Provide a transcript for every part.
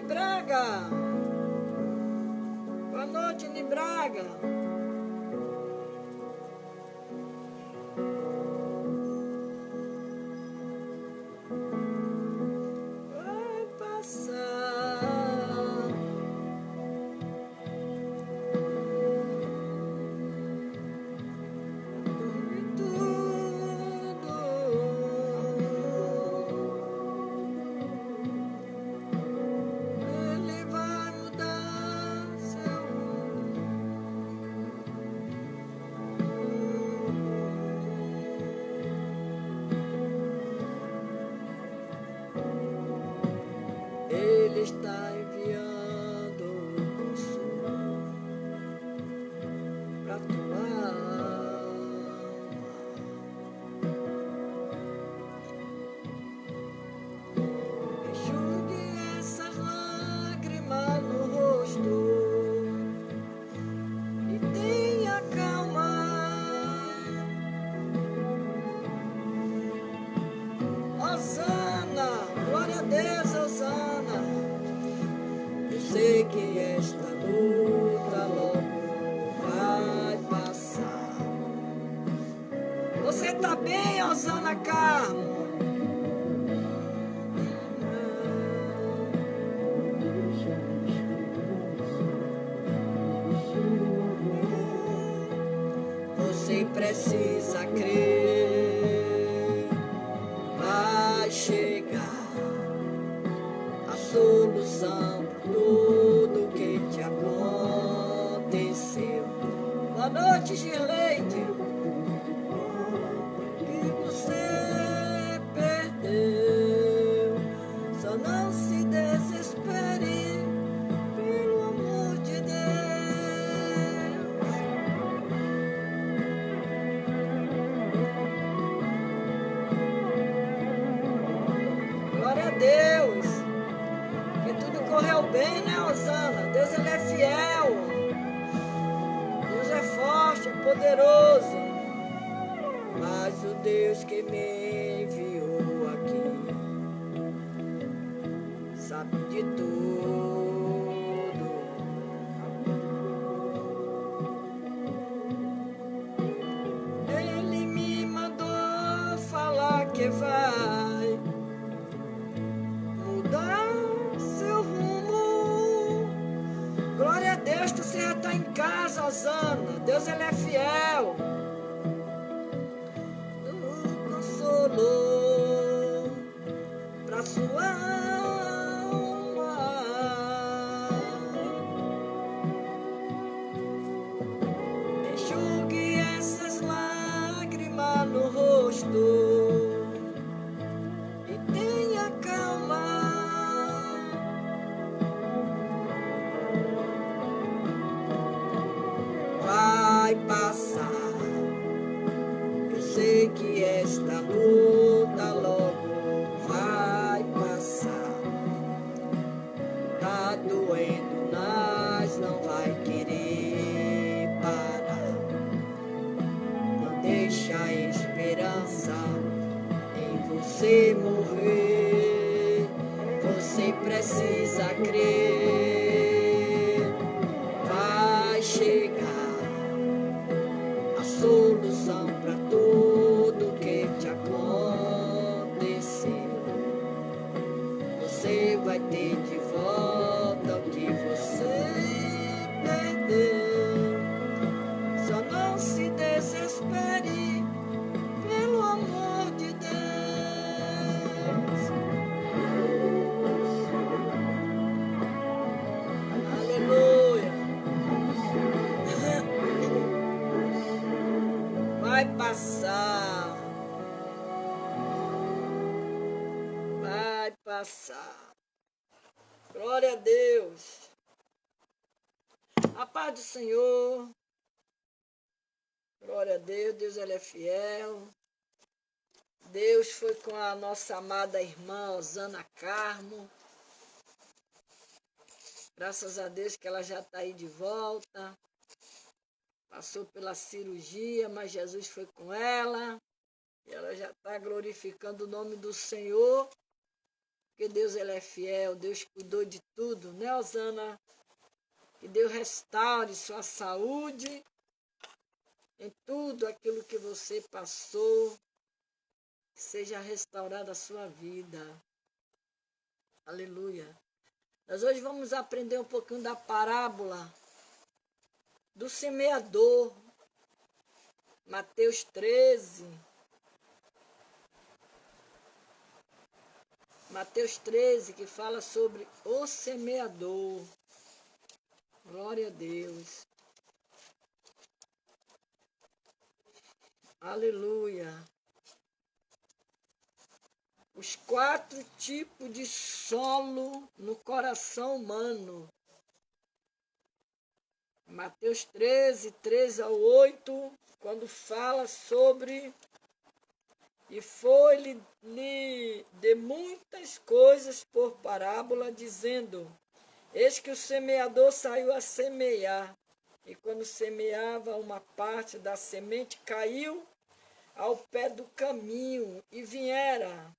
Braga. Boa noite, Ni Braga. Vai passar. Ele vai mudar seu mundo. Ele está enviando o consolo para tua alma. Enxugue essas lágrimas no rosto e tenha calma. Hosana, glória a Deus, Hosana. Eu sei que esta luta logo vai passar. Você tá bem, Hosana Carmo? Você precisa crer, vai chegar a solução para tudo que te aconteceu. Boa noite, Girleide. Que você perdeu, só não se desespere, pelo amor de Deus. Glória a Deus, que tudo correu bem, né, Osana? Deus, ele é fiel. Deus é forte, é poderoso. Mas o Deus que me enviou aqui sabe de tudo. Ele me mandou falar que vai mudar seu rumo. Glória a Deus, tu já está em casa, Osana. Deus, ele é fiel. O consolo para sua alma. Enxugue essas lágrimas no rosto e tenha calma. Vai passar. Eu sei que esta luta logo vai passar. Tá doendo, mas não vai querer parar. Não deixa a esperança em você morrer. Você precisa crer. Vai chegar a solução para tudo que te aconteceu. Você vai ter de volta o que você perdeu. Só não se desespere, pelo amor de Deus. Aleluia. Vai passar. Vai passar. Glória a Deus. A paz do Senhor. Glória a Deus. Deus, ele é fiel. Deus foi com a nossa amada irmã Osana Carmo. Graças a Deus que ela já está aí de volta. Passou pela cirurgia, mas Jesus foi com ela. E ela já está glorificando o nome do Senhor. porque Deus ele é fiel, Deus cuidou de tudo, né, Osana? Que Deus restaure sua saúde em tudo aquilo que você passou, que seja restaurada a sua vida. Aleluia. Nós hoje vamos aprender um pouquinho da parábola do semeador, Mateus 13. Mateus 13, que fala sobre o semeador. Glória a Deus. Aleluia. Os 4 tipos de solo no coração humano. Mateus 13, 13 ao 8, quando fala sobre... E foi-lhe de muitas coisas por parábola, dizendo... Eis que o semeador saiu a semear, e quando semeava, uma parte da semente caiu ao pé do caminho, e vieram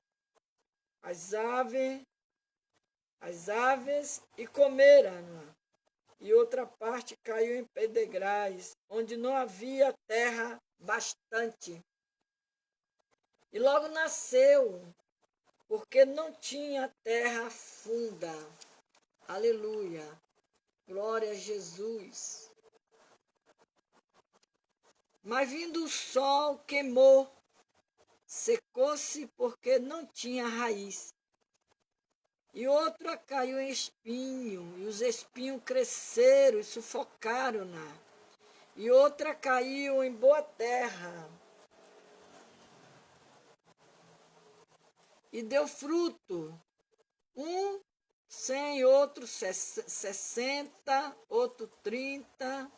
as aves e comeram-na. E outra parte caiu em pedregais, onde não havia terra bastante. E logo nasceu, porque não tinha terra funda. Aleluia. Glória a Jesus. Mas vindo o sol, queimou, secou-se porque não tinha raiz. E outra caiu em espinho, e os espinhos cresceram e sufocaram-na. E outra caiu em boa terra, e deu fruto, 100, outro 60, outro 30.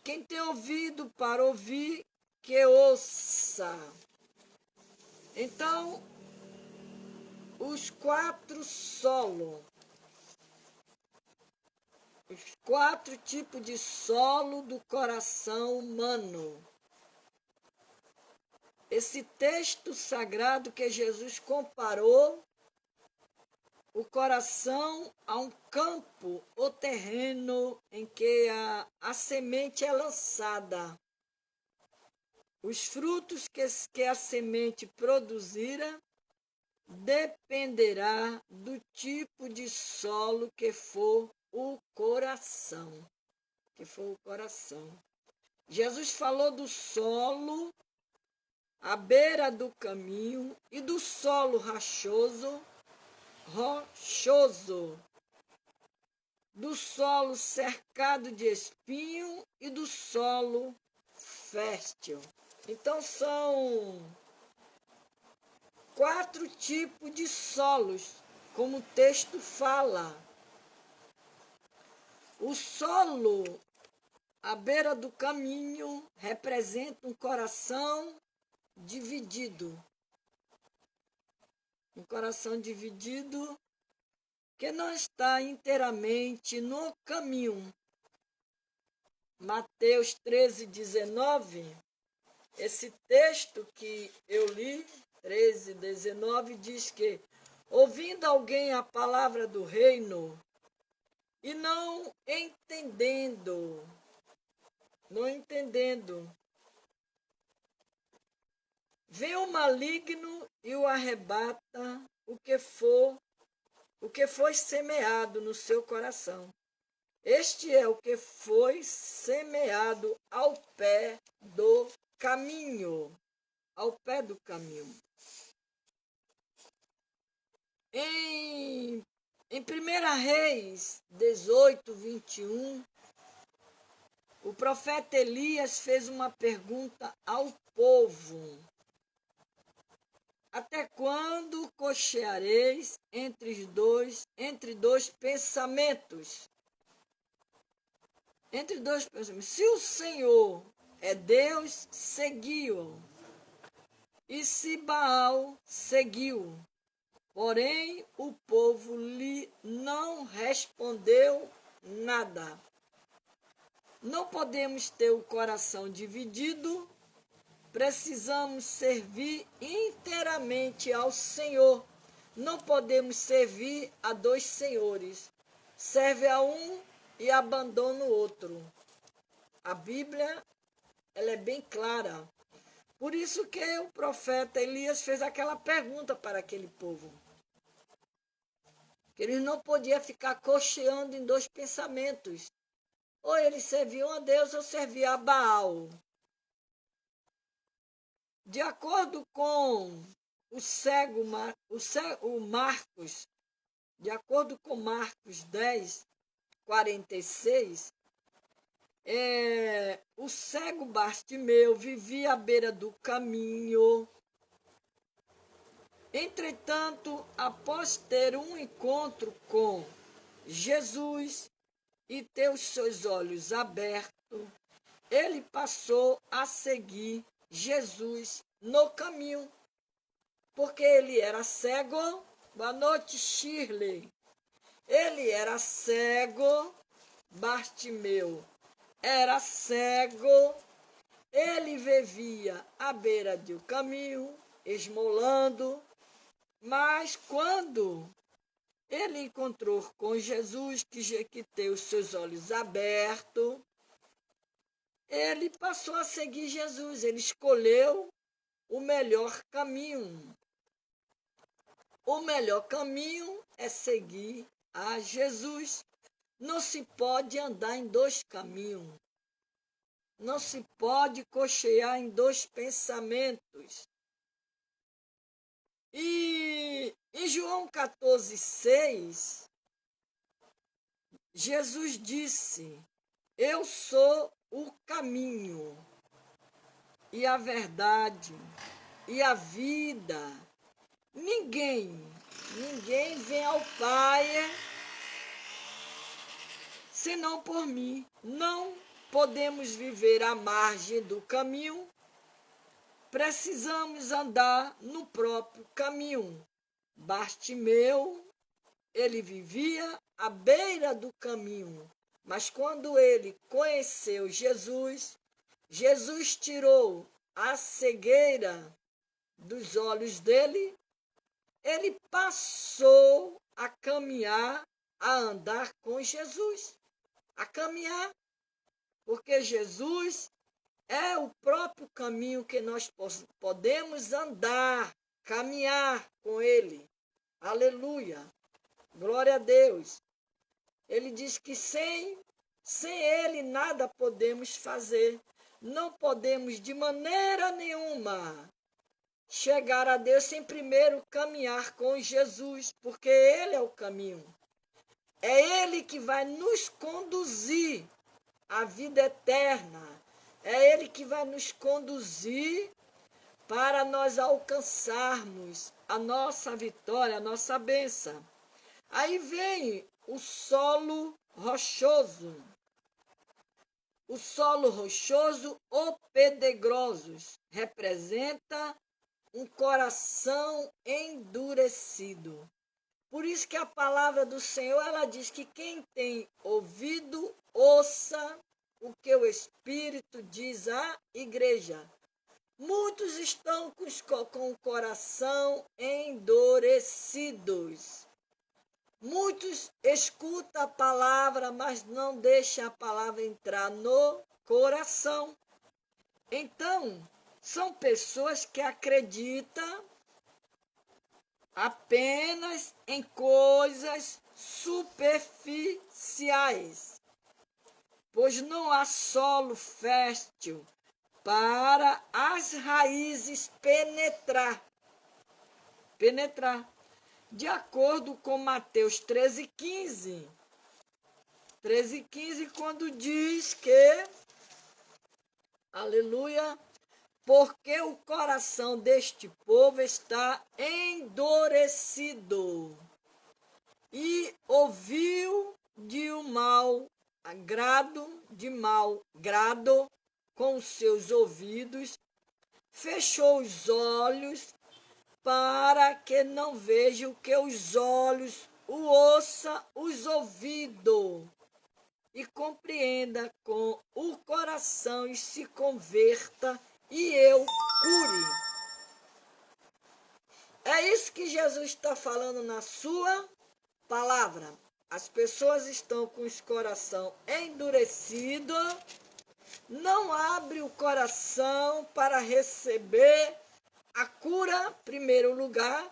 Quem tem ouvido para ouvir, que ouça. Então, os 4 solos, os 4 tipos de solo do coração humano. Esse texto sagrado que Jesus comparou o coração a um campo ou terreno em que a semente é lançada. Os frutos que a semente produzira dependerá do tipo de solo que for o coração. Jesus falou do solo à beira do caminho e do solo rochoso, do solo cercado de espinho e do solo fértil. Então são 4 tipos de solos, como o texto fala. O solo à beira do caminho representa um coração dividido. Um coração dividido que não está inteiramente no caminho. Mateus 13, 19, esse texto que eu li, 13, 19, diz que, ouvindo alguém a palavra do reino e não entendendo, vem o maligno e o arrebata o que foi semeado no seu coração. Este é o que foi semeado ao pé do caminho. Em 1 Reis 18, 21, o profeta Elias fez uma pergunta ao povo. Até quando cocheareis entre dois pensamentos? Se o Senhor é Deus, seguiu-o. E se Baal, seguiu. Porém, o povo lhe não respondeu nada. Não podemos ter o coração dividido. Precisamos servir inteiramente ao Senhor, Não podemos servir a dois senhores. Serve a um e abandona o outro. A Bíblia, ela é bem clara. Por isso que o profeta Elias fez aquela pergunta para aquele povo. Que eles não podiam ficar cocheando em dois pensamentos. Ou eles serviam a Deus ou serviam a Baal. De acordo com o Marcos, de acordo com Marcos 10, 46, o cego Bartimeu vivia à beira do caminho. Entretanto, após ter um encontro com Jesus e ter os seus olhos abertos, ele passou a seguir Jesus no caminho, porque ele era cego. Boa noite, Shirley. Ele era cego, Bartimeu era cego, ele vivia à beira do caminho, esmolando, mas quando ele encontrou com Jesus, que tem os seus olhos abertos, ele passou a seguir Jesus, ele escolheu o melhor caminho. O melhor caminho é seguir a Jesus. Não se pode andar em dois caminhos. Não se pode cochear em dois pensamentos. E em João 14,6, Jesus disse: eu sou o caminho e a verdade e a vida. Ninguém vem ao Pai senão por mim. Não podemos viver à margem do caminho, precisamos andar no próprio caminho. Bartimeu, ele vivia à beira do caminho, mas quando ele conheceu Jesus, Jesus tirou a cegueira dos olhos dele, ele passou a caminhar, a andar com Jesus, a caminhar, porque Jesus é o próprio caminho que nós podemos andar, caminhar com ele. Aleluia, glória a Deus. Ele diz que sem ele nada podemos fazer, não podemos de maneira nenhuma chegar a Deus sem primeiro caminhar com Jesus, porque ele é o caminho. É ele que vai nos conduzir à vida eterna. É ele que vai nos conduzir para nós alcançarmos a nossa vitória, a nossa bênção. Aí vem o solo rochoso. O solo rochoso ou pedregosos representa um coração endurecido. Por isso que a palavra do Senhor, ela diz que quem tem ouvido, ouça o que o Espírito diz à igreja. Muitos estão com o coração endurecidos. Muitos escutam a palavra, mas não deixam a palavra entrar no coração. Então, são pessoas que acreditam apenas em coisas superficiais, pois não há solo fértil para as raízes penetrar. De acordo com Mateus 13,15, quando diz que, aleluia, porque o coração deste povo está endurecido e ouviu de mau grado com os seus ouvidos, fechou os olhos para que não veja o que os olhos, o ouça os ouvidos, e compreenda com o coração e se converta, e eu cure. É isso que Jesus está falando na sua palavra. As pessoas estão com os coração endurecido, não abre o coração para receber a cura, em primeiro lugar,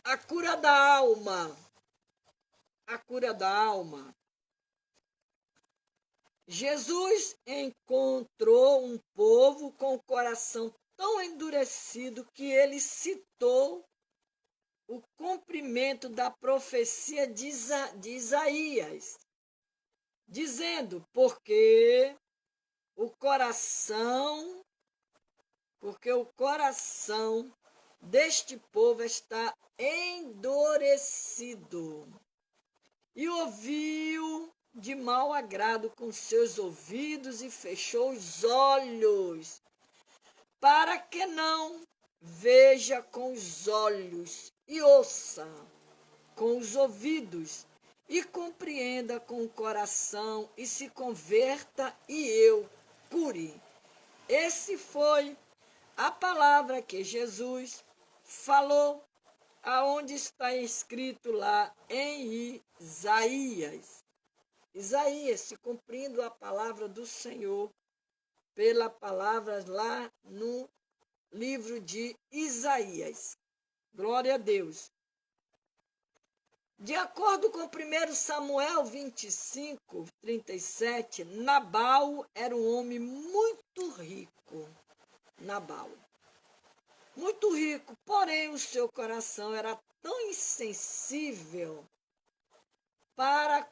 a cura da alma. A cura da alma. Jesus encontrou um povo com o coração tão endurecido que ele citou o cumprimento da profecia de Isaías, dizendo, porque o coração deste povo está endurecido e ouviu de mau agrado com seus ouvidos e fechou os olhos, para que não veja com os olhos e ouça com os ouvidos e compreenda com o coração e se converta e eu cure. Esse foi a palavra que Jesus falou, aonde está escrito lá em Isaías. Isaías, se cumprindo a palavra do Senhor, pela palavra lá no livro de Isaías. Glória a Deus. De acordo com 1 Samuel 25, 37, Nabal era um homem muito rico. Nabal. Muito rico, porém o seu coração era tão insensível para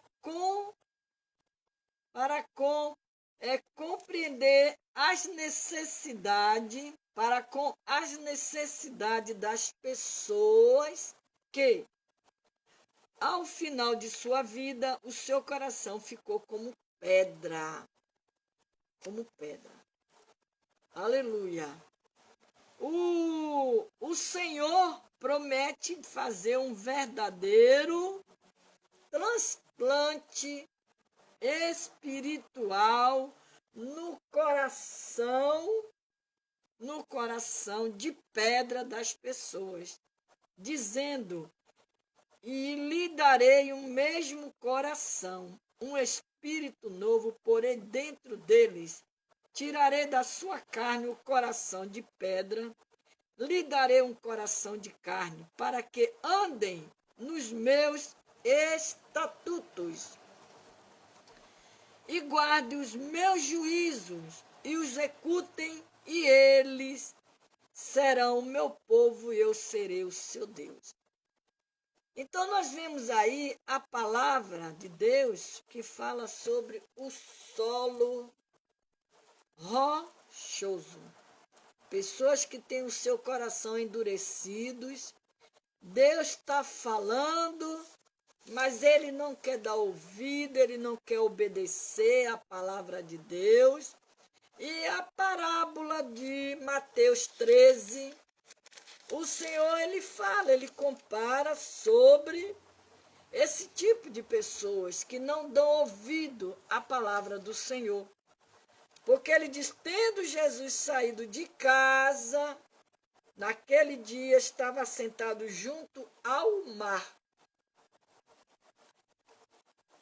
compreender as necessidades, as necessidades das pessoas, que ao final de sua vida o seu coração ficou como pedra. Como pedra. Aleluia. O Senhor promete fazer um verdadeiro transplante espiritual no coração de pedra das pessoas, dizendo, e lhe darei um mesmo coração, um espírito novo porei dentro deles, tirarei da sua carne o coração de pedra, lhe darei um coração de carne, para que andem nos meus estatutos e guardem os meus juízos e os executem, e eles serão o meu povo e eu serei o seu Deus. Então nós vemos aí a palavra de Deus que fala sobre o solo rochoso. Pessoas que têm o seu coração endurecidos, Deus está falando, mas ele não quer dar ouvido, ele não quer obedecer à palavra de Deus. E a parábola de Mateus 13, o Senhor, ele fala, ele compara sobre esse tipo de pessoas que não dão ouvido à palavra do Senhor. Porque ele diz, tendo Jesus saído de casa, naquele dia estava sentado junto ao mar.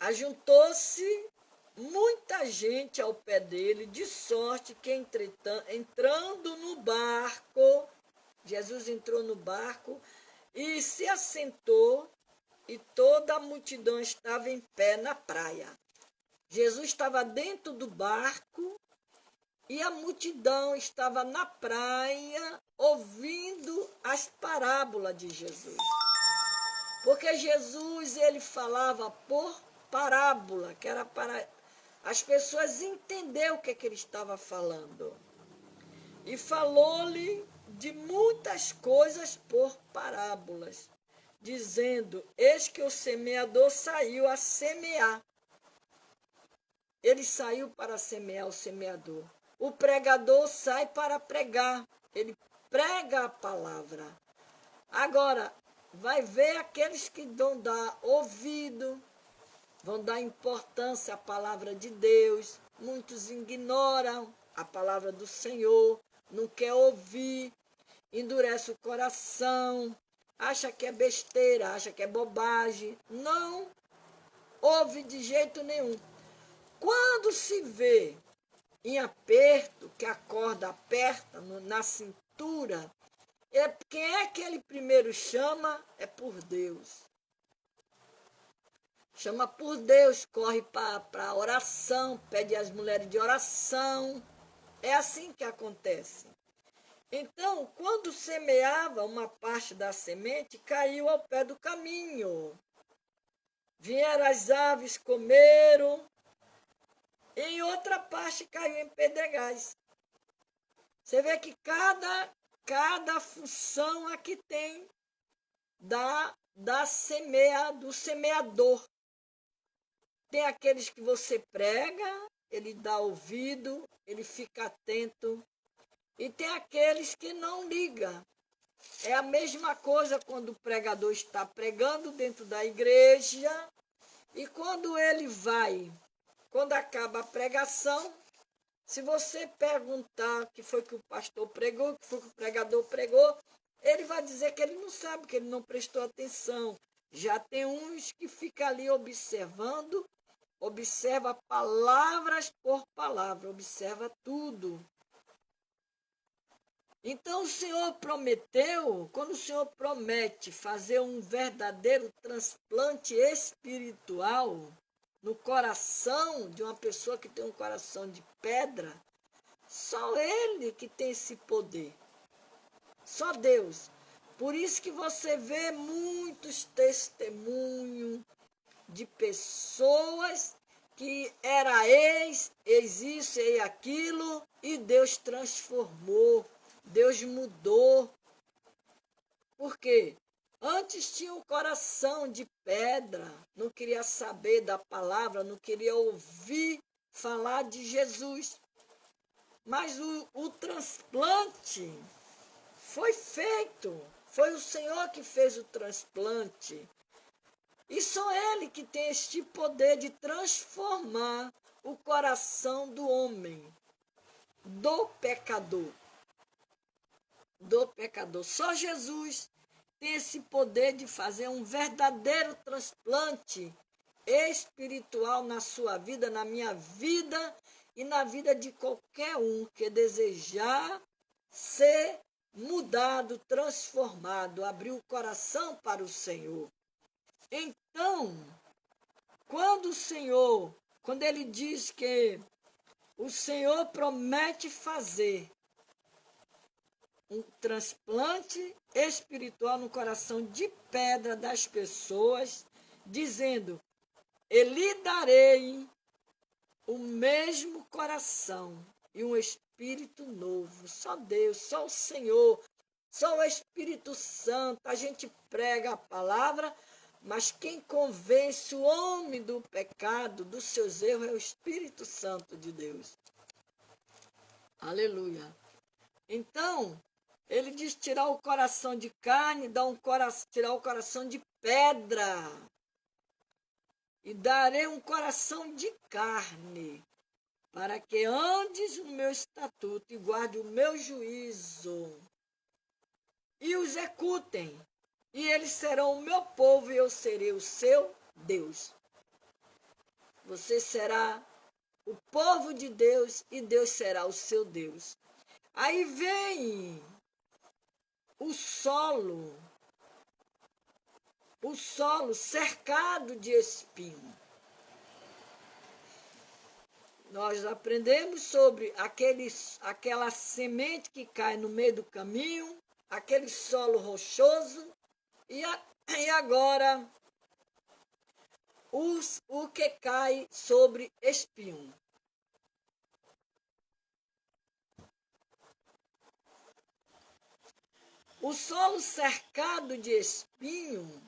Ajuntou-se muita gente ao pé dele, de sorte que entrando no barco, Jesus entrou no barco e se assentou, e toda a multidão estava em pé na praia. Jesus estava dentro do barco e a multidão estava na praia ouvindo as parábolas de Jesus. Porque Jesus, ele falava por parábola, que era para as pessoas entenderem o que ele estava falando. E falou-lhe de muitas coisas por parábolas, dizendo, eis que o semeador saiu a semear. Ele saiu para semear, o semeador. O pregador sai para pregar, ele prega a palavra. Agora, vai ver aqueles que vão dar ouvido, vão dar importância à palavra de Deus. Muitos ignoram a palavra do Senhor, não quer ouvir. endurece o coração, acha que é besteira, acha que é bobagem. Não ouve de jeito nenhum. Quando se vê em aperto, que a corda aperta na cintura, quem é que ele primeiro chama? É por Deus. Chama por Deus, corre para a oração, pede às mulheres de oração. É assim que acontece. Então, quando semeava, uma parte da semente caiu ao pé do caminho. Vieram as aves, comeram. Em outra parte caiu em pedregais. Você vê que cada função aqui tem do semeador. Tem aqueles que você prega, ele dá ouvido, ele fica atento. E tem aqueles que não ligam. É a mesma coisa quando o pregador está pregando dentro da igreja e quando ele vai, quando acaba a pregação, se você perguntar o que foi que o pastor pregou, o que foi que o pregador pregou, ele vai dizer que ele não sabe, que ele não prestou atenção. Já tem uns que ficam ali observando, observa palavras por palavra, observa tudo. Então o Senhor prometeu, quando o Senhor promete fazer um verdadeiro transplante espiritual no coração de uma pessoa que tem um coração de pedra, só Ele que tem esse poder. Só Deus. Por isso que você vê muitos testemunhos de pessoas que era ex isso, ex aquilo, e Deus transformou, Deus mudou. Por quê? Antes tinha um coração de pedra, não queria saber da palavra, não queria ouvir falar de Jesus. Mas o transplante foi feito, foi o Senhor que fez o transplante. E só Ele que tem este poder de transformar o coração do homem, do pecador. Só Jesus tem esse poder de fazer um verdadeiro transplante espiritual na sua vida, na minha vida e na vida de qualquer um que desejar ser mudado, transformado, abrir o coração para o Senhor. Então, quando ele diz que o Senhor promete fazer um transplante espiritual no coração de pedra das pessoas, dizendo, eu lhe darei o mesmo coração e um espírito novo. Só Deus, só o Senhor, só o Espírito Santo. A gente prega a palavra, mas quem convence o homem do pecado, dos seus erros, é o Espírito Santo de Deus. Aleluia. Então, ele diz tirar o coração de carne, tirar o coração de pedra. E darei um coração de carne, para que andes no meu estatuto e guarde o meu juízo. E o executem. E eles serão o meu povo e eu serei o seu Deus. Você será o povo de Deus e Deus será o seu Deus. Aí vem o solo cercado de espinho. Nós aprendemos sobre aquela semente que cai no meio do caminho, aquele solo rochoso, e agora o que cai sobre espinho. O solo cercado de espinho,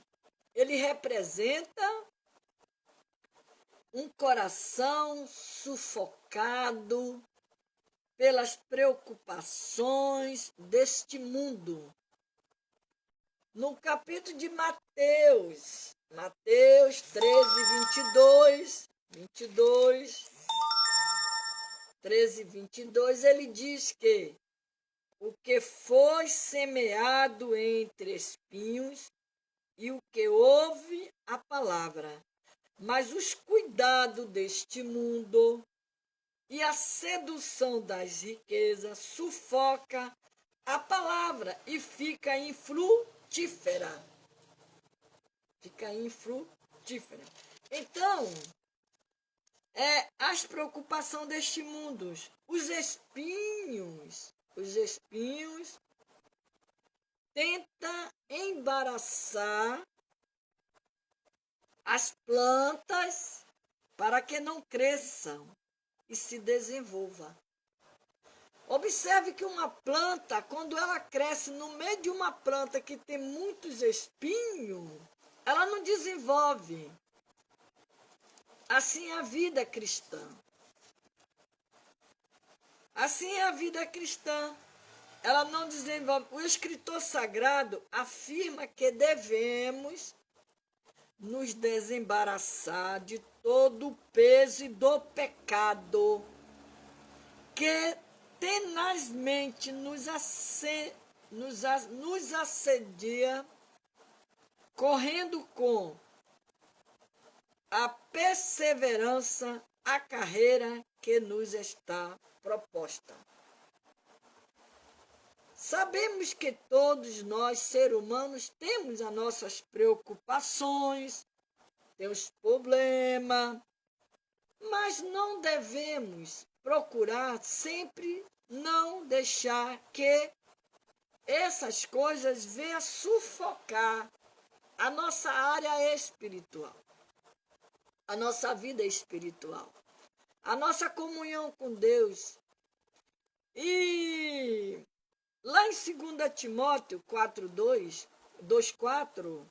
ele representa um coração sufocado pelas preocupações deste mundo. No capítulo de Mateus 13, 22, ele diz que o que foi semeado entre espinhos e o que ouve a palavra. Mas os cuidados deste mundo e a sedução das riquezas sufoca a palavra e fica infrutífera. Fica infrutífera. Então, as preocupações deste mundo, os espinhos tentam embaraçar as plantas para que não cresçam e se desenvolvam. Observe que uma planta, quando ela cresce no meio de uma planta que tem muitos espinhos, ela não desenvolve. Assim é a vida cristã. Assim é a vida cristã. Ela não desenvolve. O escritor sagrado afirma que devemos nos desembaraçar de todo o peso e do pecado que tenazmente nos assedia, correndo com a perseverança a carreira que nos está proposta. Sabemos que todos nós, seres humanos, temos as nossas preocupações, temos problemas, mas não devemos procurar sempre não deixar que essas coisas venham sufocar a nossa área espiritual, a nossa vida espiritual, a nossa comunhão com Deus. E lá em 2 Timóteo 2:4,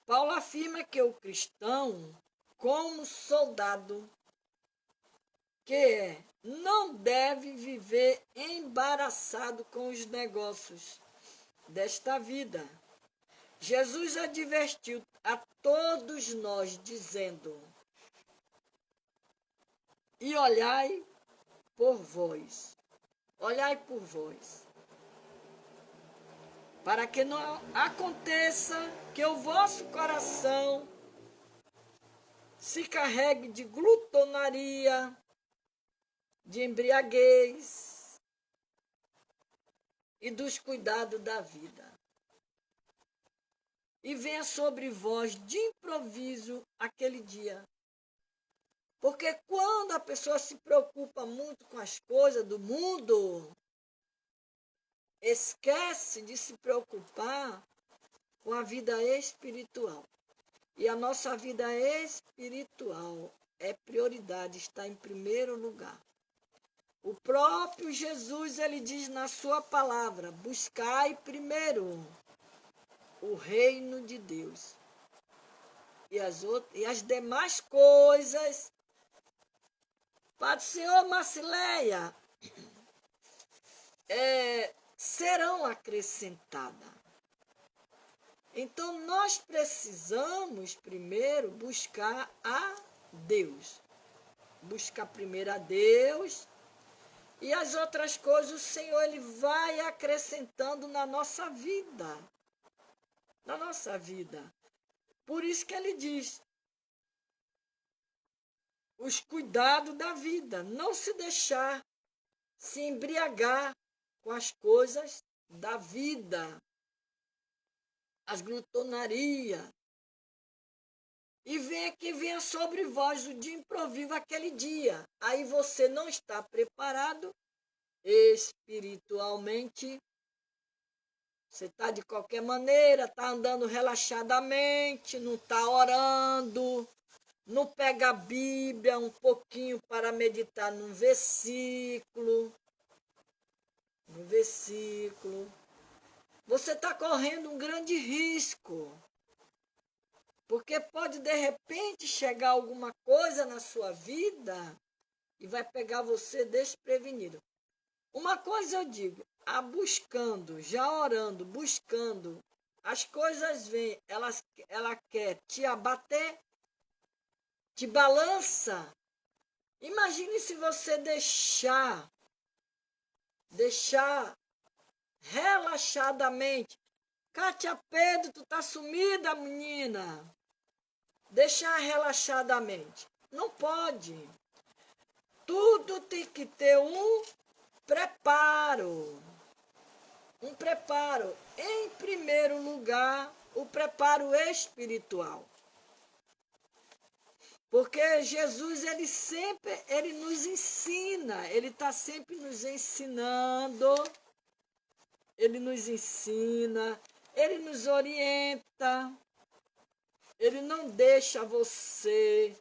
Paulo afirma que o cristão, como soldado, que não deve viver embaraçado com os negócios desta vida. Jesus advertiu a todos nós, dizendo: e olhai por vós, para que não aconteça que o vosso coração se carregue de glutonaria, de embriaguez e dos cuidados da vida. E venha sobre vós de improviso aquele dia. Porque quando a pessoa se preocupa muito com as coisas do mundo, esquece de se preocupar com a vida espiritual. E a nossa vida espiritual é prioridade, está em primeiro lugar. O próprio Jesus, ele diz na sua palavra: buscai primeiro o reino de Deus. E as demais coisas, Padre Senhor Marcileia, serão acrescentadas. Então, nós precisamos primeiro buscar a Deus. Buscar primeiro a Deus. E as outras coisas o Senhor ele vai acrescentando na nossa vida. Na nossa vida. Por isso que ele diz: os cuidados da vida. Não se deixar se embriagar com as coisas da vida. As glutonarias. E venha sobre vós o de improviso aquele dia. Aí você não está preparado espiritualmente. Você está de qualquer maneira, está andando relaxadamente, não está orando, não pega a Bíblia um pouquinho para meditar num versículo. Você está correndo um grande risco. Porque pode, de repente, chegar alguma coisa na sua vida e vai pegar você desprevenido. Uma coisa eu digo, já orando, buscando, as coisas vêm, ela quer te abater, te balança. Imagine se você deixar relaxadamente. Cátia Pedro, tu tá sumida, menina. Deixar relaxadamente. Não pode. Tudo tem que ter um preparo. Um preparo. Em primeiro lugar, o preparo espiritual. Porque Jesus, ele nos ensina, ele está sempre nos ensinando, ele nos ensina, ele nos orienta, ele não deixa você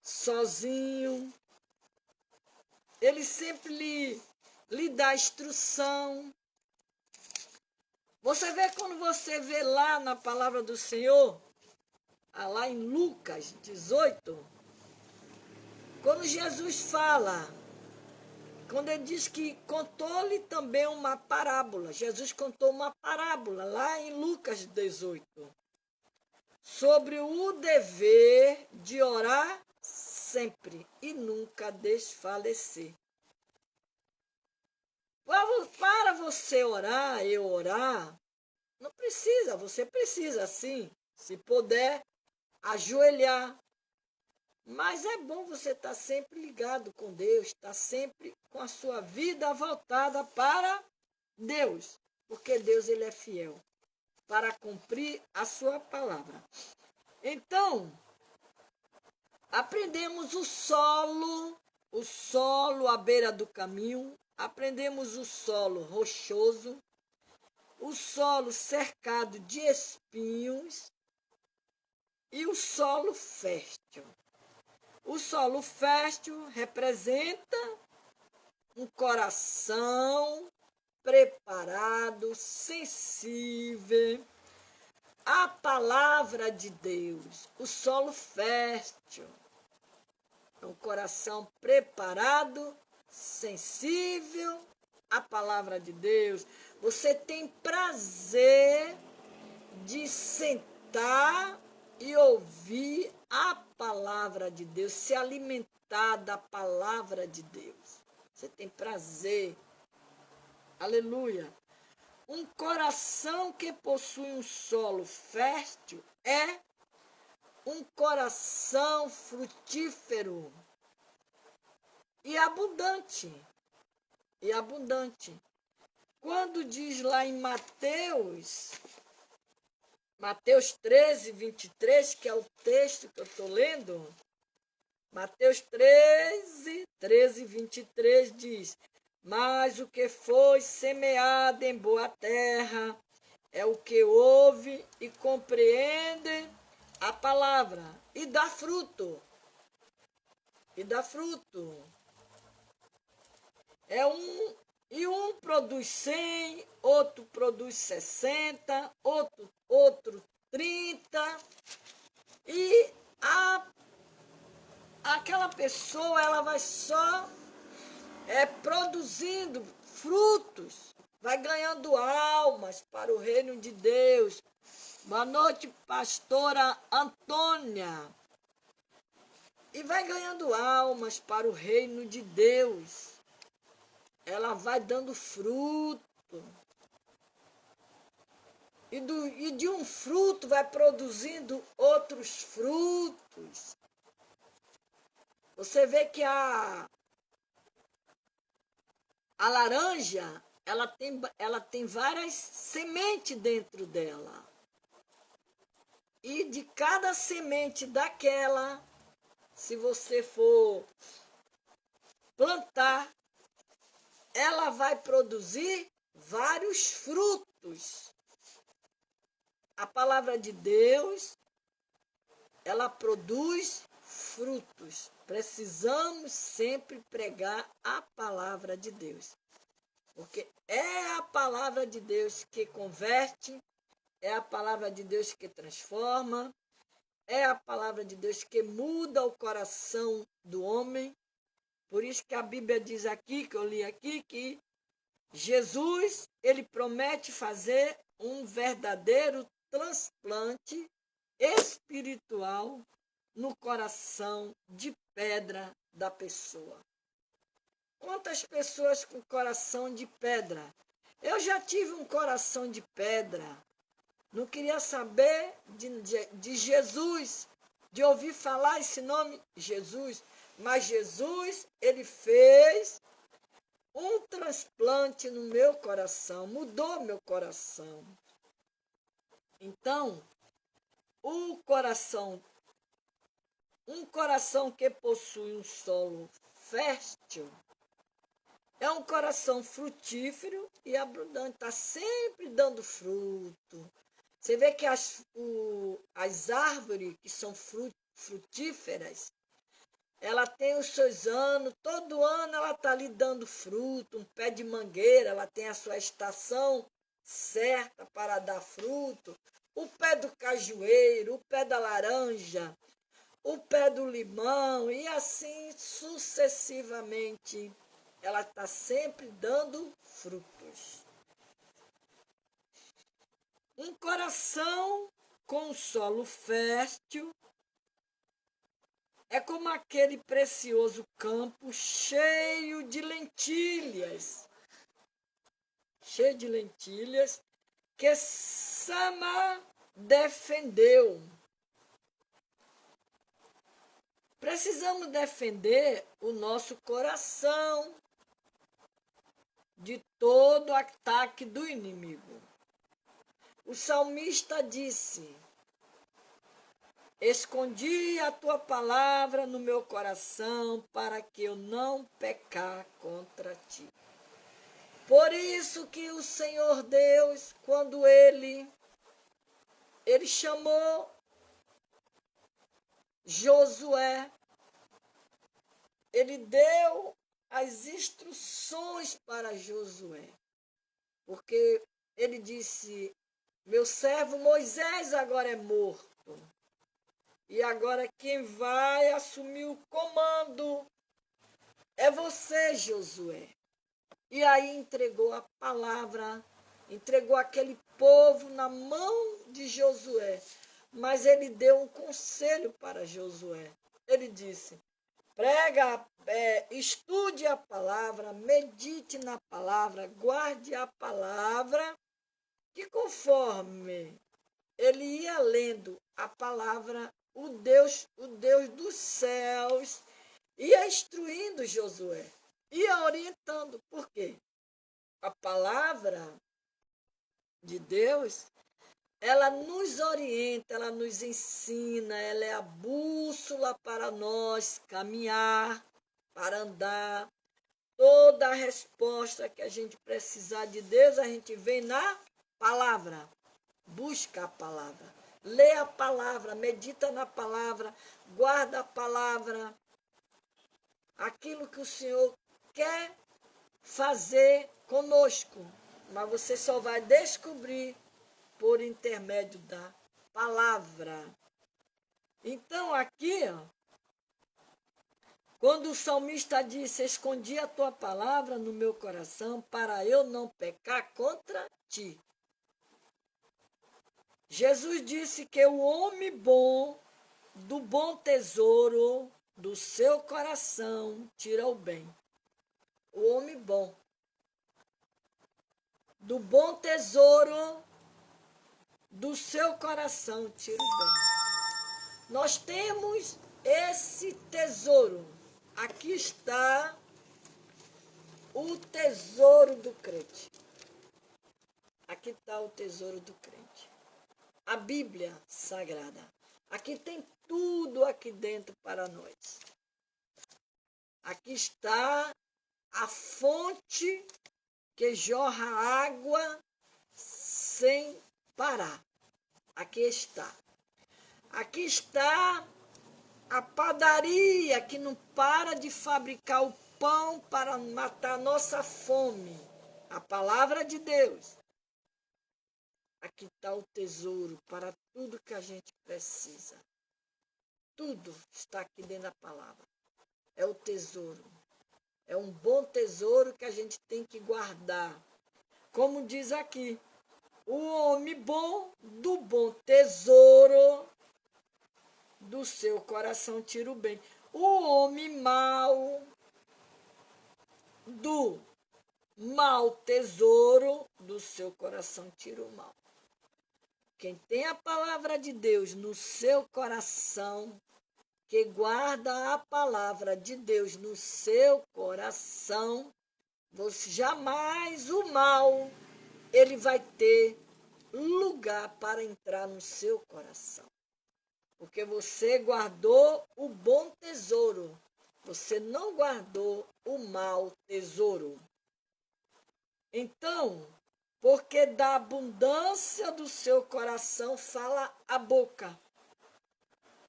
sozinho, ele sempre lhe dá instrução. Você vê quando você vê lá na palavra do Senhor, lá em Lucas 18, quando Jesus fala, quando ele diz que contou-lhe também uma parábola, Jesus contou uma parábola lá em Lucas 18, sobre o dever de orar sempre e nunca desfalecer. Para você orar, eu orar, não precisa, você precisa sim, se puder, ajoelhar. Mas é bom você estar sempre ligado com Deus, estar sempre com a sua vida voltada para Deus, porque Deus ele é fiel para cumprir a sua palavra. Então, aprendemos o solo à beira do caminho, aprendemos o solo rochoso, o solo cercado de espinhos e o solo fértil. O solo fértil representa um coração preparado, sensível à palavra de Deus. O solo fértil é um coração preparado, sensível à palavra de Deus. Você tem prazer de sentar e ouvir a palavra de Deus, se alimentar da palavra de Deus. Você tem prazer. Aleluia. Um coração que possui um solo fértil é um coração frutífero e abundante. E abundante. Quando diz lá em Mateus 13, 23, que é o texto que eu estou lendo, Mateus 13, 23 diz: mas o que foi semeado em boa terra é o que ouve e compreende a palavra e dá fruto. E dá fruto. Um produz 100, outro produz 60, outro 30. E aquela pessoa, ela vai só produzindo frutos, vai ganhando almas para o reino de Deus. Boa noite, pastora Antônia. E vai ganhando almas para o reino de Deus. Ela vai dando fruto. E de um fruto vai produzindo outros frutos. Você vê que a laranja, ela tem várias sementes dentro dela. E de cada semente daquela, se você for plantar, ela vai produzir vários frutos. A palavra de Deus, ela produz frutos. Precisamos sempre pregar a palavra de Deus. Porque é a palavra de Deus que converte, é a palavra de Deus que transforma, é a palavra de Deus que muda o coração do homem. Por isso que a Bíblia diz aqui, que eu li aqui, que Jesus, ele promete fazer um verdadeiro transplante espiritual no coração de pedra da pessoa. Quantas pessoas com coração de pedra? Eu já tive um coração de pedra. Não queria saber de Jesus, de ouvir falar esse nome, Jesus. Mas Jesus, ele fez um transplante no meu coração, mudou meu coração. Então, um coração que possui um solo fértil, é um coração frutífero e abundante, está sempre dando fruto. Você vê que as árvores que são frutíferas, ela tem os seus anos, todo ano ela está lhe dando fruto. Um pé de mangueira, ela tem a sua estação certa para dar fruto. O pé do cajueiro, o pé da laranja, o pé do limão, e assim sucessivamente. Ela está sempre dando frutos. Um coração com solo fértil é como aquele precioso campo cheio de lentilhas. Cheio de lentilhas que Sama defendeu. Precisamos defender o nosso coração de todo ataque do inimigo. O salmista disse: escondi a tua palavra no meu coração para que eu não pecar contra ti. Por isso que o Senhor Deus, quando ele chamou Josué, ele deu as instruções para Josué, porque ele disse: meu servo Moisés agora é morto, e agora quem vai assumir o comando é você, Josué. E aí entregou a palavra, entregou aquele povo na mão de Josué. Mas ele deu um conselho para Josué. Ele disse: estude a palavra, medite na palavra, guarde a palavra, que conforme ele ia lendo a palavra, o Deus dos céus ia instruindo Josué, ia orientando. Por quê? A palavra de Deus, ela nos orienta, ela nos ensina, ela é a bússola para nós caminhar, para andar. Toda a resposta que a gente precisar de Deus, a gente vem na palavra. Busca a palavra, lê a palavra, medita na palavra, guarda a palavra. Aquilo que o Senhor quer fazer conosco, mas você só vai descobrir por intermédio da palavra. Então aqui, quando o salmista disse: escondi a tua palavra no meu coração para eu não pecar contra ti. Jesus disse que o homem bom, do bom tesouro do seu coração, tira o bem. O homem bom, do bom tesouro do seu coração, tira o bem. Nós temos esse tesouro. Aqui está o tesouro do crente. Aqui está o tesouro do crente. A Bíblia Sagrada. Aqui tem tudo aqui dentro para nós. Aqui está a fonte que jorra água sem parar. Aqui está. Aqui está a padaria que não para de fabricar o pão para matar nossa fome. A palavra de Deus. Aqui está o tesouro para tudo que a gente precisa. Tudo está aqui dentro da palavra. É o tesouro. É um bom tesouro que a gente tem que guardar. Como diz aqui, o homem bom, do bom tesouro do seu coração tira o bem. O homem mau, do mau tesouro do seu coração tira o mal. Quem tem a palavra de Deus no seu coração, que guarda a palavra de Deus no seu coração, você jamais o mal, ele vai ter lugar para entrar no seu coração. Porque você guardou o bom tesouro, você não guardou o mau tesouro. Então, porque da abundância do seu coração fala a boca.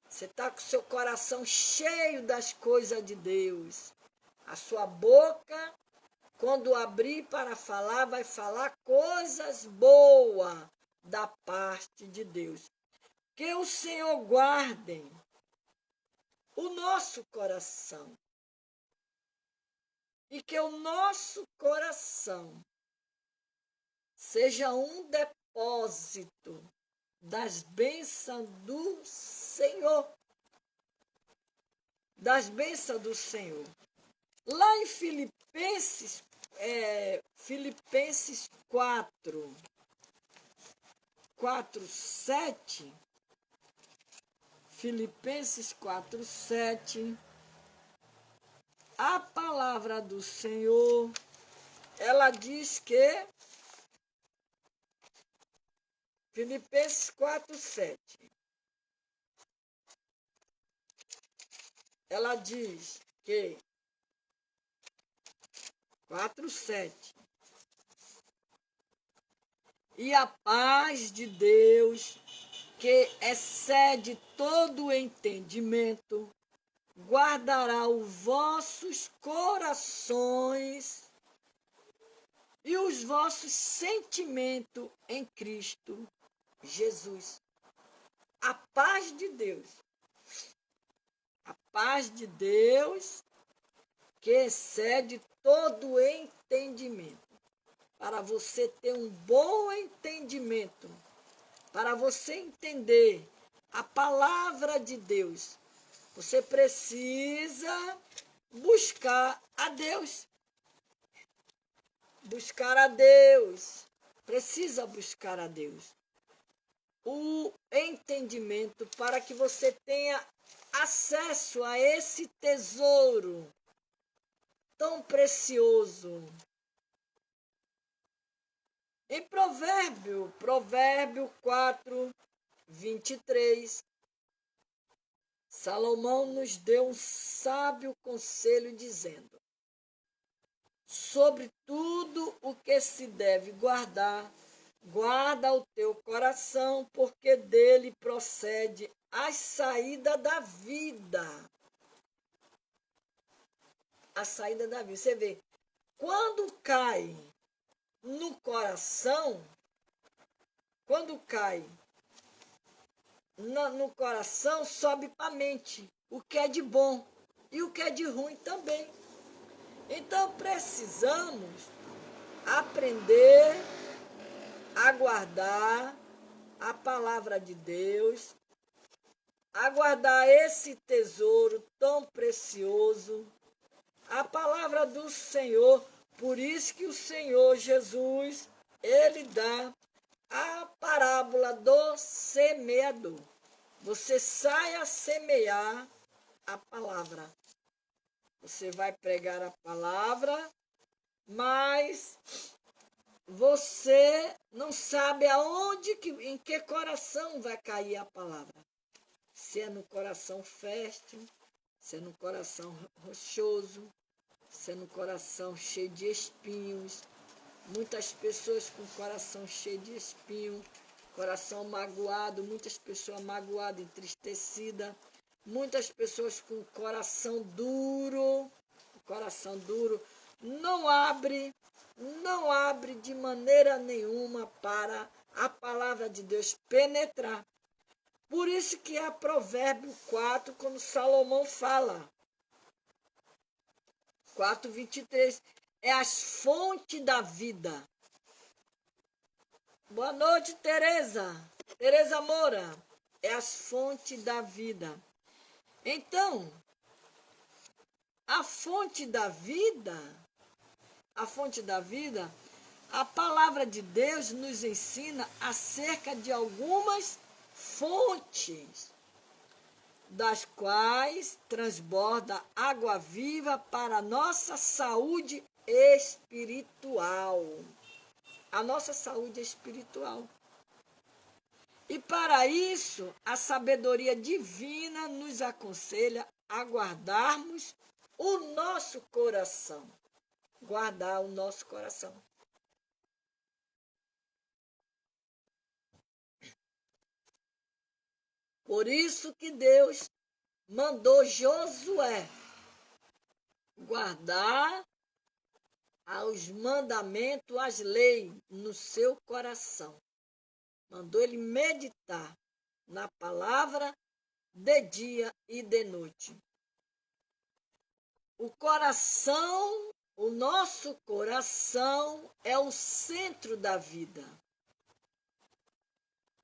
Você está com o seu coração cheio das coisas de Deus. A sua boca, quando abrir para falar, vai falar coisas boas da parte de Deus. Que o Senhor guarde o nosso coração. E que o nosso coração seja um depósito das bênçãos do Senhor. Das bênçãos do Senhor. Lá em Filipenses 4:7, Filipenses 4:7, a palavra do Senhor, ela diz que, Filipenses 4:7, ela diz que, 4:7, e a paz de Deus, que excede todo o entendimento, guardará os vossos corações e os vossos sentimentos em Cristo Jesus. A paz de Deus. A paz de Deus que excede todo o entendimento. Para você ter um bom entendimento, para você entender a palavra de Deus, você precisa buscar a Deus. Buscar a Deus. Precisa buscar a Deus. O entendimento para que você tenha acesso a esse tesouro tão precioso. Em Provérbio 4:23, Salomão nos deu um sábio conselho dizendo: sobre tudo o que se deve guardar, guarda o teu coração, porque dele procede a saída da vida. A saída da vida. Você vê, quando cai no coração, quando cai no coração, sobe para a mente o que é de bom e o que é de ruim também. Então precisamos aprender a guardar a palavra de Deus, a guardar esse tesouro tão precioso, a palavra do Senhor. Por isso que o Senhor Jesus, ele dá a parábola do semeador. Você sai a semear a palavra. Você vai pregar a palavra, mas você não sabe aonde, em que coração vai cair a palavra. Se é no coração fértil, se é no coração rochoso, se é no coração cheio de espinhos. Muitas pessoas com coração cheio de espinho, coração magoado, muitas pessoas magoadas, entristecidas, muitas pessoas com coração duro, não abre de maneira nenhuma para a palavra de Deus penetrar. Por isso que é Provérbio 4, quando Salomão fala, 4:23, é as fontes da vida. Boa noite, Tereza. Tereza Moura. É as fontes da vida. Então, a fonte da vida, a fonte da vida, a palavra de Deus nos ensina acerca de algumas fontes, das quais transborda água viva para a nossa saúde espiritual. A nossa saúde espiritual. E para isso, a sabedoria divina nos aconselha a guardarmos o nosso coração. Guardar o nosso coração. Por isso que Deus mandou Josué guardar os mandamentos, as leis no seu coração. Mandou ele meditar na palavra de dia e de noite. O coração, o nosso coração é o centro da vida.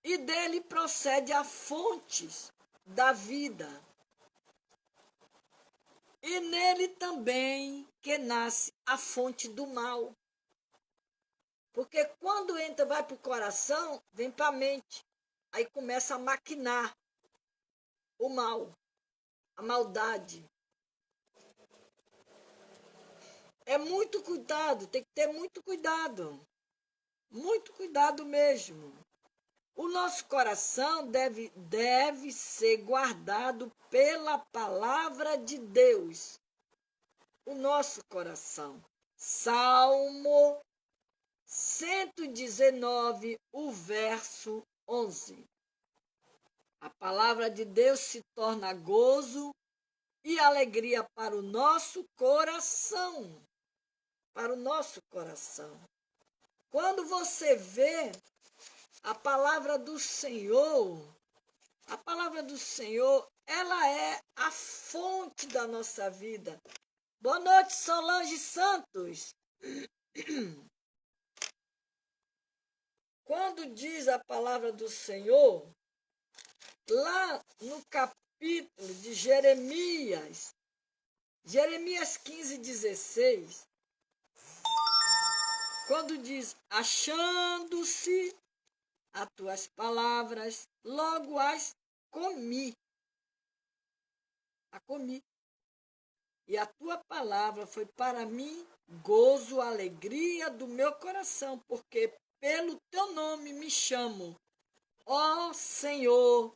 E dele procede a fontes da vida. E nele também que nasce a fonte do mal. Porque quando entra, vai para o coração, vem para a mente. Aí começa a maquinar o mal, a maldade. É muito cuidado, tem que ter muito cuidado. Muito cuidado mesmo. O nosso coração deve ser guardado pela palavra de Deus. O nosso coração. Salmo 119, o verso 11. A palavra de Deus se torna gozo e alegria para o nosso coração. Para o nosso coração. Quando você vê a palavra do Senhor, ela é a fonte da nossa vida. Boa noite, Solange Santos. Quando diz a palavra do Senhor, lá no capítulo de Jeremias 15, 16, quando diz, achando-se as tuas palavras, logo as comi. A comi. E a tua palavra foi para mim gozo, alegria do meu coração, porque pelo teu nome me chamo, ó Senhor,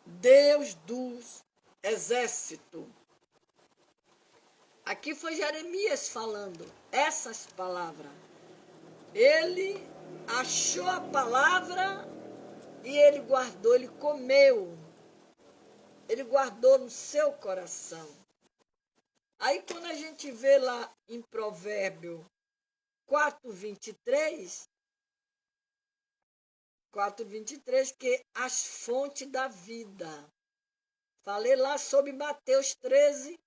Deus dos exércitos. Aqui foi Jeremias falando essas palavras. Ele achou a palavra e ele guardou, ele comeu. Ele guardou no seu coração. Aí quando a gente vê lá em Provérbio 4:23, que as fontes da vida. Falei lá sobre Mateus 13,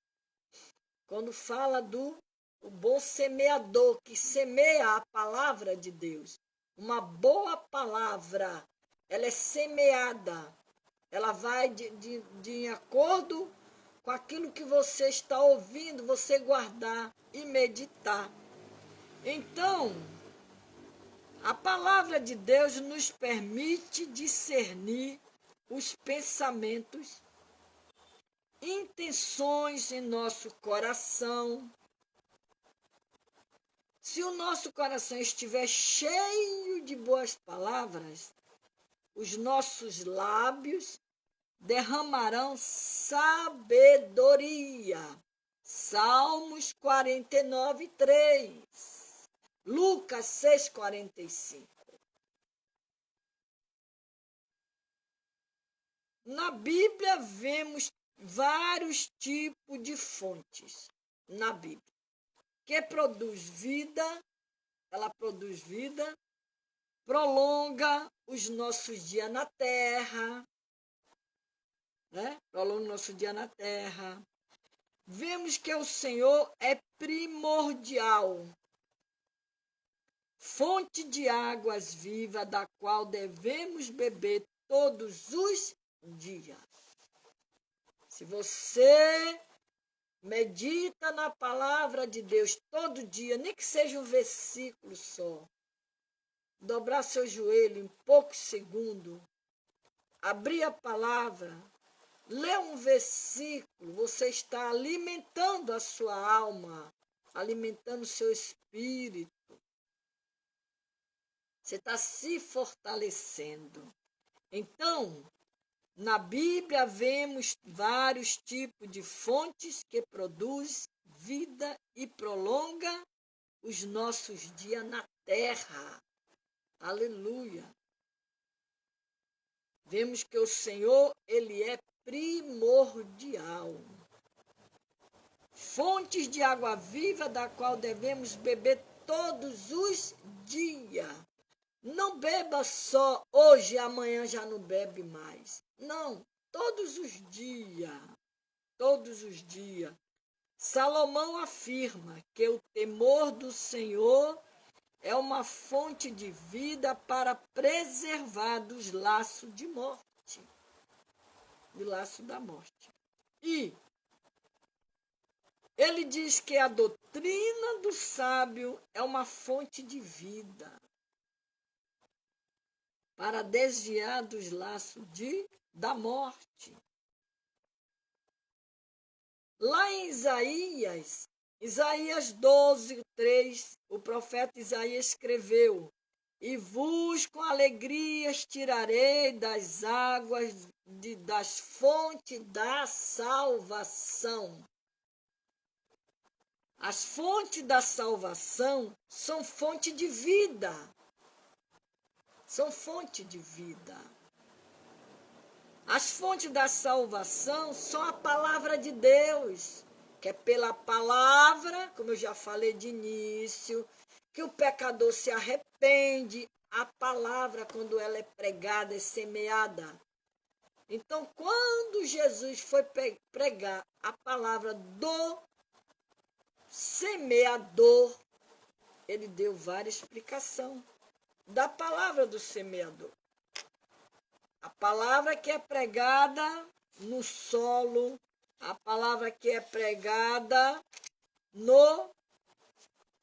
quando fala do bom semeador, que semeia a palavra de Deus. Uma boa palavra, ela é semeada, ela vai de acordo com aquilo que você está ouvindo, você guardar e meditar. Então, a palavra de Deus nos permite discernir os pensamentos, intenções em nosso coração. Se o nosso coração estiver cheio de boas palavras, os nossos lábios derramarão sabedoria. Salmos 49, 3. Lucas 6, 45. Na Bíblia vemos vários tipos de fontes. Na Bíblia. Que produz vida, ela produz vida, prolonga os nossos dias na terra, né? Prolonga o nosso dia na terra. Vemos que o Senhor é primordial, fonte de águas vivas, da qual devemos beber todos os dias. Se você Medita na palavra de Deus todo dia, nem que seja um versículo só. Dobrar seu joelho em poucos segundos, abrir a palavra, ler um versículo, você está alimentando a sua alma, alimentando o seu espírito. Você está se fortalecendo. Então, na Bíblia vemos vários tipos de fontes que produzem vida e prolonga os nossos dias na terra. Aleluia. Vemos que o Senhor, Ele é primordial. Fontes de água viva da qual devemos beber todos os dias. Não beba só hoje e amanhã já não bebe mais. Não, todos os dias. Todos os dias. Salomão afirma que o temor do Senhor é uma fonte de vida para preservar dos laços de morte. Do laço da morte. E ele diz que a doutrina do sábio é uma fonte de vida para desviar dos laços da morte. Lá em Isaías 12, 3, o profeta Isaías escreveu: e vos com alegrias tirarei das águas das fontes da salvação. As fontes da salvação são fonte de vida. São fonte de vida. As fontes da salvação são a palavra de Deus, que é pela palavra, como eu já falei de início, que o pecador se arrepende. A palavra, quando ela é pregada, é semeada. Então, quando Jesus foi pregar a palavra do semeador, ele deu várias explicações da palavra do semeador. A palavra que é pregada no solo, a palavra que é pregada no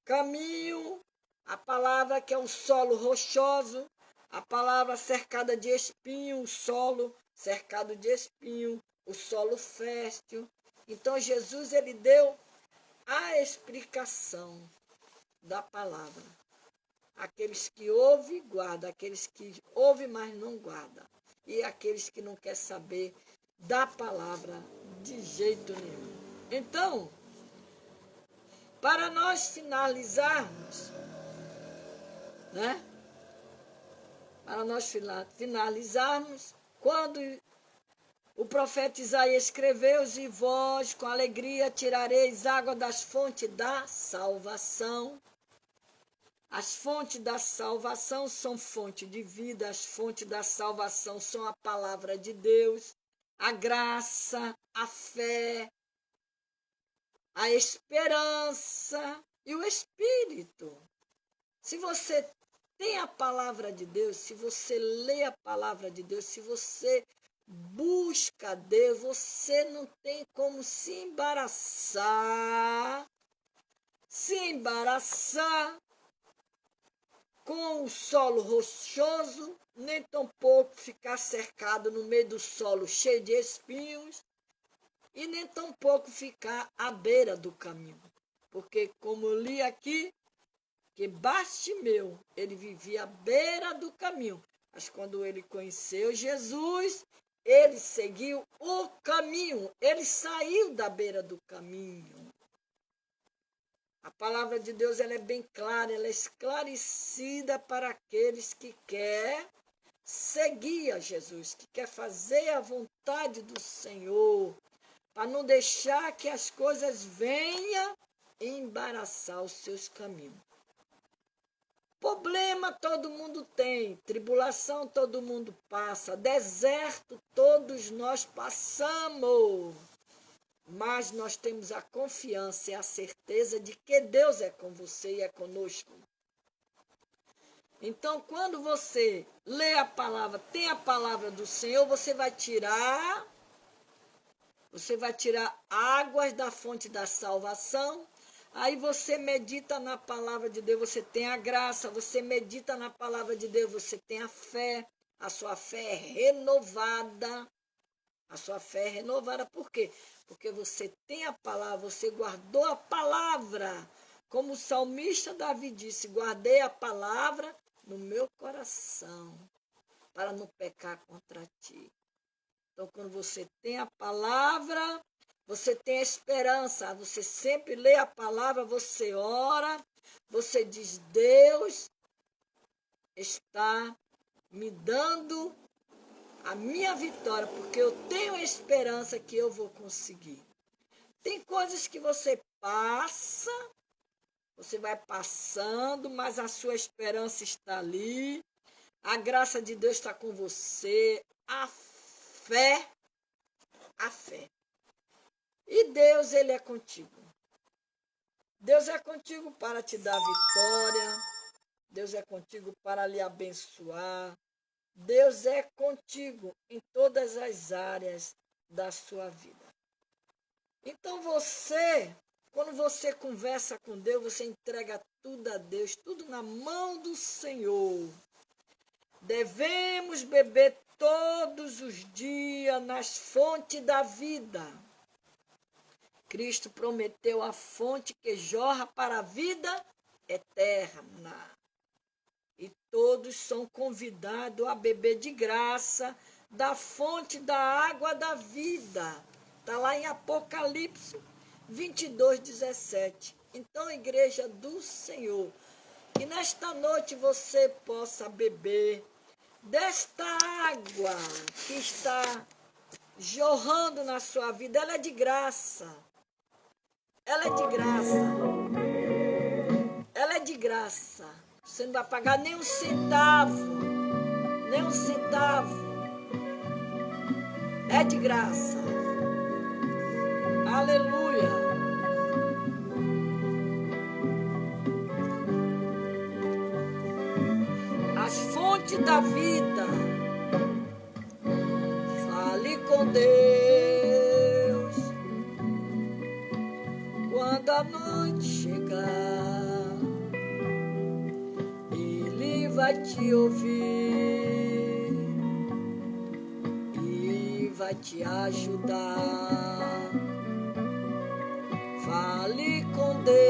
caminho, a palavra que é um solo rochoso, a palavra cercada de espinho, o solo cercado de espinho, o solo fértil. Então Jesus, ele deu a explicação da palavra. Aqueles que ouvem, guardam. Aqueles que ouvem, mas não guardam. E aqueles que não querem saber da palavra de jeito nenhum. Então, para nós finalizarmos, né? Para nós finalizarmos, quando o profeta Isaías escreveu: e vós com alegria tirareis água das fontes da salvação. As fontes da salvação são fonte de vida, as fontes da salvação são a palavra de Deus, a graça, a fé, a esperança e o Espírito. Se você tem a palavra de Deus, se você lê a palavra de Deus, se você busca Deus, você não tem como se embaraçar com o solo rochoso, nem tampouco ficar cercado no meio do solo cheio de espinhos, e nem tampouco ficar à beira do caminho. Porque, como eu li aqui, que Bartimeu, ele vivia à beira do caminho, mas quando ele conheceu Jesus, ele seguiu o caminho, ele saiu da beira do caminho. A palavra de Deus, ela é bem clara, ela é esclarecida para aqueles que querem seguir a Jesus, que quer fazer a vontade do Senhor, para não deixar que as coisas venham embaraçar os seus caminhos. Problema todo mundo tem, tribulação todo mundo passa, deserto todos nós passamos. Mas nós temos a confiança e a certeza de que Deus é com você e é conosco. Então, quando você lê a palavra, tem a palavra do Senhor, você vai tirar Você vai tirar águas da fonte da salvação. Aí você medita na palavra de Deus, você tem a graça. Você medita na palavra de Deus, você tem a fé. A sua fé é renovada. A sua fé é renovada por quê? Porque você tem a palavra, você guardou a palavra. Como o salmista Davi disse, guardei a palavra no meu coração, para não pecar contra ti. Então, quando você tem a palavra, você tem a esperança. Você sempre lê a palavra, você ora, você diz, Deus está me dando a minha vitória, porque eu tenho a esperança que eu vou conseguir. Tem coisas que você passa, você vai passando, mas a sua esperança está ali, a graça de Deus está com você, a fé. E Deus, Ele é contigo. Deus é contigo para te dar vitória, Deus é contigo para lhe abençoar, Deus é contigo em todas as áreas da sua vida. Então quando você conversa com Deus, você entrega tudo a Deus, tudo na mão do Senhor. Devemos beber todos os dias nas fontes da vida. Cristo prometeu a fonte que jorra para a vida eterna. E todos são convidados a beber de graça da fonte da água da vida. Está lá em Apocalipse 22:17. Então, igreja do Senhor, que nesta noite você possa beber desta água que está jorrando na sua vida. Ela é de graça. Ela é de graça. Ela é de graça. Você não vai pagar nem um centavo. Nem um centavo. É de graça. Aleluia. As fontes da vida. Fale com Deus. Quando a noite chegar, Ele vai te ouvir e vai te ajudar. Fale com Deus.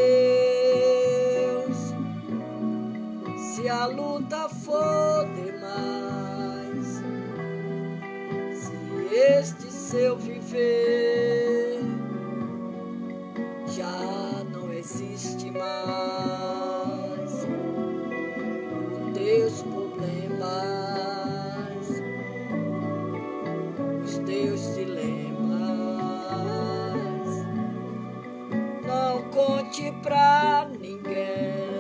Se a luta for demais, se este seu viver já não existe mais, os teus problemas, os teus dilemas, não conte pra ninguém.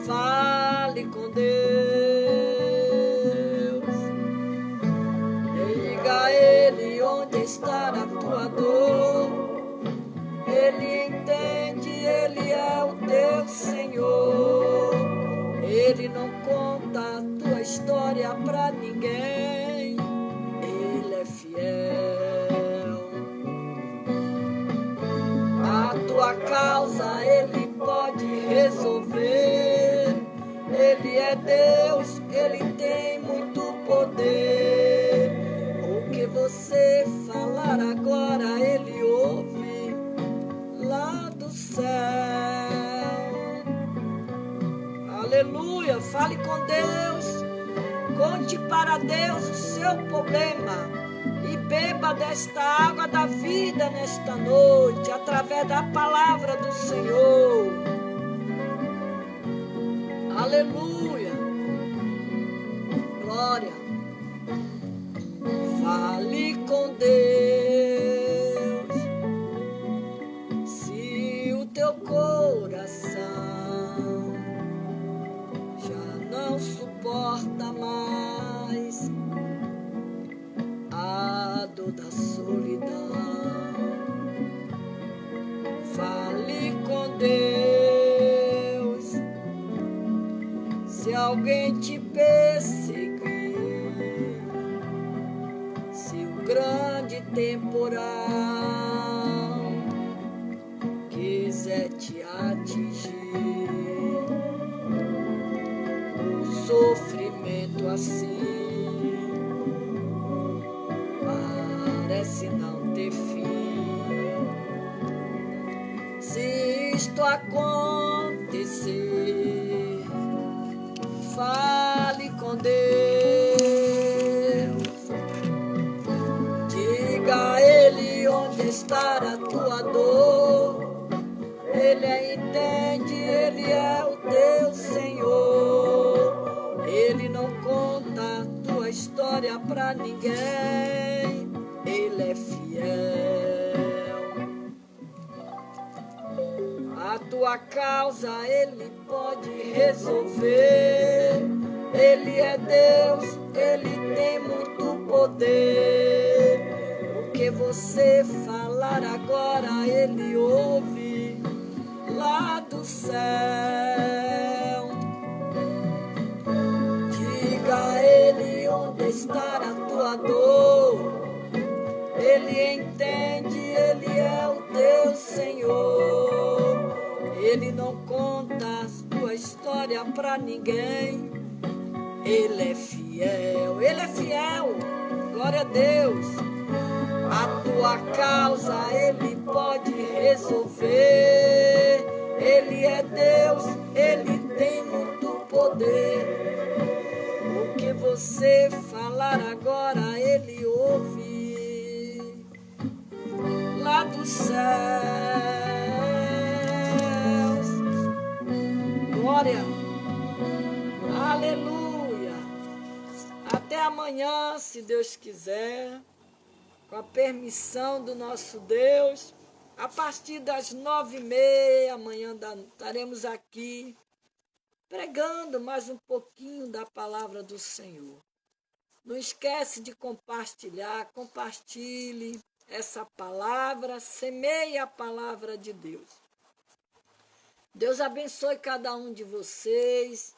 Fale com Deus, diga a Ele onde está a tua dor. Ele entende, Ele é o teu Senhor. Ele não conta a tua história pra ninguém. Ele é fiel. A tua causa Ele pode resolver. Ele é Deus, Ele tem muito poder. O que você falar agora, Ele ouve lá do céu. Aleluia, fale com Deus. Conte para Deus o seu problema. E beba desta água da vida nesta noite, através da palavra do Senhor. Aleluia. Glória. Fale com Deus. Se o teu coração já não suporta mais a dor da solidão, fale com Deus. Se alguém te perseguir, se o grande quiser te atingir, o sofrimento assim parece não ter fim. Se isto acontecer, fale com Deus, diga a Ele onde está a tua dor. Ele entende, Ele é o teu Senhor. Ele não conta a tua história pra ninguém, Ele é fiel. A tua causa Ele pode resolver. Ele é Deus, Ele tem muito poder. O que você falar agora Ele ouve lá do céu. Diga a Ele onde está a tua dor. Ele entende, Ele é o teu Senhor. Ele não conta a tua história pra ninguém. Ele é fiel, Ele é fiel. Glória a Deus. A tua causa Ele pode resolver. Ele é Deus, Ele tem muito poder. O que você falar agora Ele ouve lá dos céus. Glória, aleluia. Até amanhã, se Deus quiser, com a permissão do nosso Deus, a partir das 9h30, amanhã estaremos aqui pregando mais um pouquinho da palavra do Senhor. Não esquece de compartilhar, compartilhe essa palavra, semeie a palavra de Deus. Deus abençoe cada um de vocês.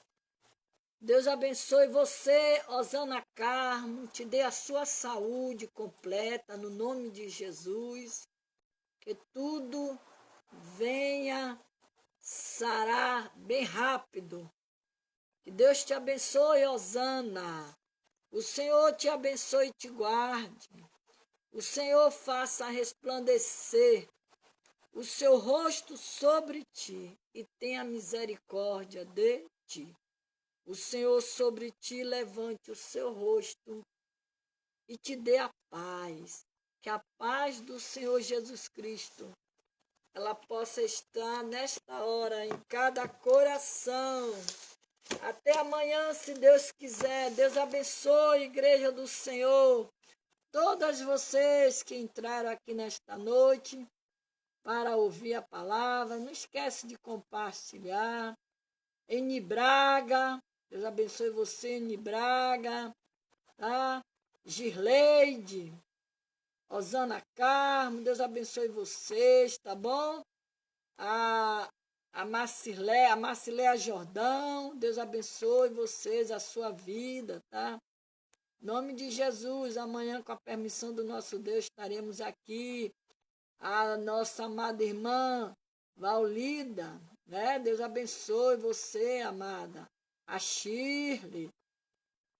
Deus abençoe você, Osana Carmo, te dê a sua saúde completa, no nome de Jesus. Que tudo venha sarar bem rápido. Que Deus te abençoe, Osana. O Senhor te abençoe e te guarde. O Senhor faça resplandecer o seu rosto sobre ti e tenha misericórdia de ti. O Senhor sobre ti levante o seu rosto e te dê a paz. Que a paz do Senhor Jesus Cristo, ela possa estar nesta hora em cada coração. Até amanhã, se Deus quiser. Deus abençoe, Igreja do Senhor. Todas vocês que entraram aqui nesta noite para ouvir a palavra, não esquece de compartilhar. Eni Braga, Deus abençoe você, Eni Braga, tá? Girleide, Osana Carmo, Deus abençoe vocês, tá bom? A Marciléia Jordão, Deus abençoe vocês, a sua vida, tá? Em nome de Jesus, amanhã, com a permissão do nosso Deus, estaremos aqui. A nossa amada irmã Vaulida, né? Deus abençoe você, amada. A Shirley,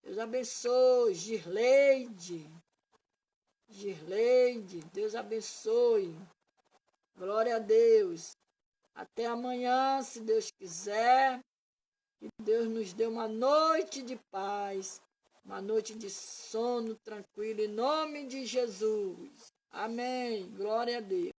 Deus abençoe. Girleide, Deus abençoe. Glória a Deus. Até amanhã, se Deus quiser. Que Deus nos dê uma noite de paz, uma noite de sono tranquilo, em nome de Jesus. Amém. Glória a Deus.